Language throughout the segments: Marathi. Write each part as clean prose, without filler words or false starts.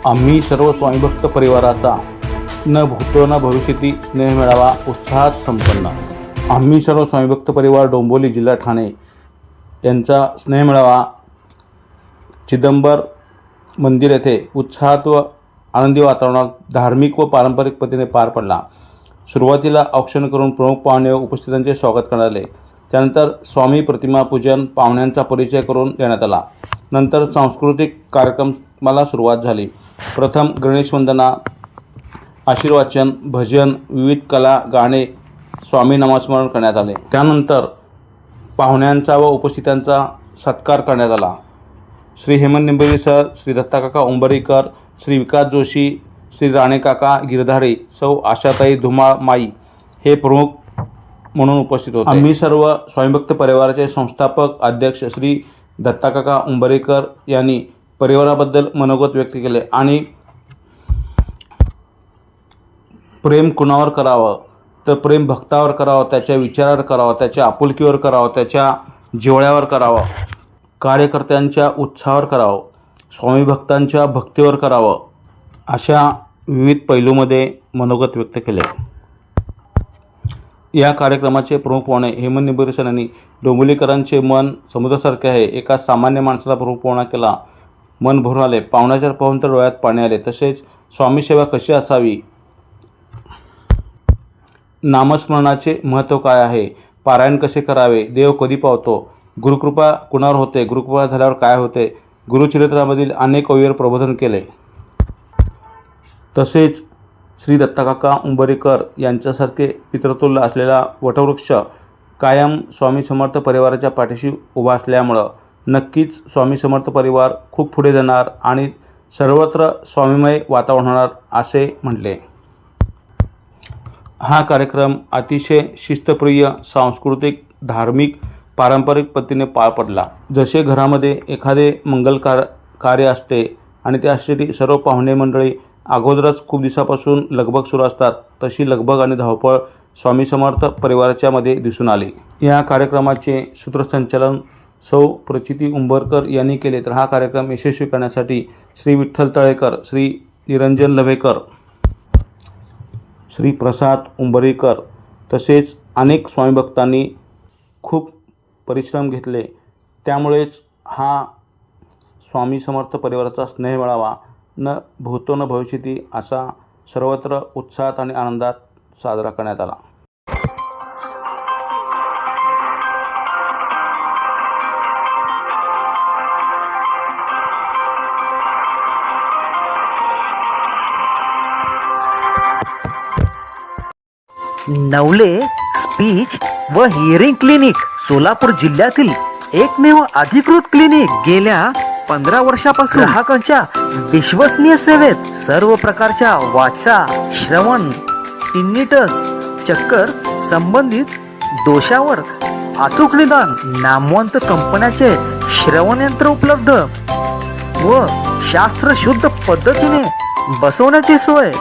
आम्ही सर्व स्वामीभक्त परिवाराचा न भूतो न भविष्यती स्नेह मेळावा उत्साहात संपन्न। आम्ही सर्व स्वामीभक्त परिवार डोंबिवली जिल्हा ठाणे यांचा स्नेह मेळावा चिदंबर मंदिर येथे उत्साहात व आनंदी वातावरणात धार्मिक व पारंपरिक पद्धतीने पार पडला। सुरुवातीला औक्षण करून प्रमुख पाहुणे व उपस्थितांचे स्वागत करण्यात आले। त्यानंतर स्वामी प्रतिमा पूजन पाहुण्यांचा परिचय करून देण्यात आला। नंतर सांस्कृतिक कार्यक्रमाला सुरुवात झाली। प्रथम गणेश वंदना, आशीर्वचन, भजन, विविध कला, गाणे, स्वामी नामस्मरण करण्यात आले। त्यानंतर पाहुण्यांचा व उपस्थितांचा सत्कार करण्यात आला। श्री हेमंत निंबोरे सर, श्री दत्ताकाका उंबरीकर, श्री विकास जोशी, श्री राणेकाका गिरधारे, सौ आशाताई धुमाळ माई हे प्रमुख म्हणून उपस्थित होते। आम्ही सर्व स्वामीभक्त परिवाराचे संस्थापक अध्यक्ष श्री दत्ताकाका उंबरीकर यांनी परिवाराबद्दल मनोगत व्यक्त केले आणि प्रेम कुणावर करावं तर प्रेम भक्तावर करावं, त्याच्या विचारावर करावं, त्याच्या आपुलकीवर करावं, त्याच्या जिव्हाळ्यावर करावं, कार्यकर्त्यांच्या उत्साहावर करावं, स्वामी भक्तांच्या भक्तीवर करावं, अशा विविध पैलूमध्ये मनोगत व्यक्त केले। या कार्यक्रमाचे प्रमुख पाहुणे हेमंत निंबोरे सर यांनी डोंबिवलीकरांचे मन समुद्रासारखे आहे, एका सामान्य माणसाला प्रमुख पाहुणा केला, मन भरून आले, पाहुण्याच्या पाहून तर डोळ्यात पाणी आले। तसेच स्वामी सेवा कशी असावी, नामस्मरणाचे महत्त्व काय आहे, पारायण कसे करावे, देव कधी पावतो, गुरुकृपा कुणावर होते, गुरुकृपा झाल्यावर काय होते, गुरुचरित्रामधील अनेक ओवीवर प्रबोधन केले। तसेच श्री दत्ताकाका उंबरीकर यांच्यासारखे पितृतुल्य असलेला वटवृक्ष कायम स्वामी समर्थ परिवाराच्या पाठीशी उभा असल्यामुळं नक्कीच स्वामी समर्थ परिवार खूप पुढे जाणार आणि सर्वत्र स्वामीमय वातावरण होणार असे म्हटले। हा कार्यक्रम अतिशय शिस्तप्रिय, सांस्कृतिक, धार्मिक, पारंपरिक पद्धतीने पार पडला। जसे घरामध्ये एखादे मंगल कार्य असते आणि त्यासाठी सर्व पाहुणे मंडळी अगोदरच खूप दिवसापासून लगबग सुरू असतात, तशी लगबग आणि धावपळ स्वामी समर्थ परिवाराच्या मध्ये दिसून आली। या कार्यक्रमाचे सूत्रसंचालन सौ प्रचिती उंबरकर यांनी केले, तर हा कार्यक्रम यशस्वी करण्यासाठी श्री विठ्ठल तळेकर, श्री निरंजन लभेकर, श्री प्रसाद उंबरीकर तसेच अनेक स्वामी भक्तांनी खूप परिश्रम घेतले। त्यामुळेच हा स्वामी समर्थ परिवाराचा स्नेह मेळावा न भूतो न भविष्यती असा सर्वत्र उत्साहात आणि आनंदात साजरा करण्यात आला। नवले स्पीच व हिअरिंग क्लिनिक सोलापूर जिल्ह्यातील एकमेव अधिकृत क्लिनिक गेल्या 15 वर्षापासून ग्राहकांच्या विश्वसनीय सेवेत सर्व प्रकारच्या वाचा, श्रवण, टिनिटस, चक्कर संबंधित दोषावर अचूक निदान, नामवंत कंपन्याचे श्रवण यंत्र उपलब्ध व शास्त्रशुद्ध पद्धतीने बसवण्याची सोय।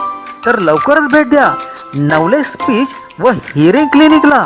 तर लवकरच भेट द्या नवले स्पीच व हिअरिंग क्लिनिकला।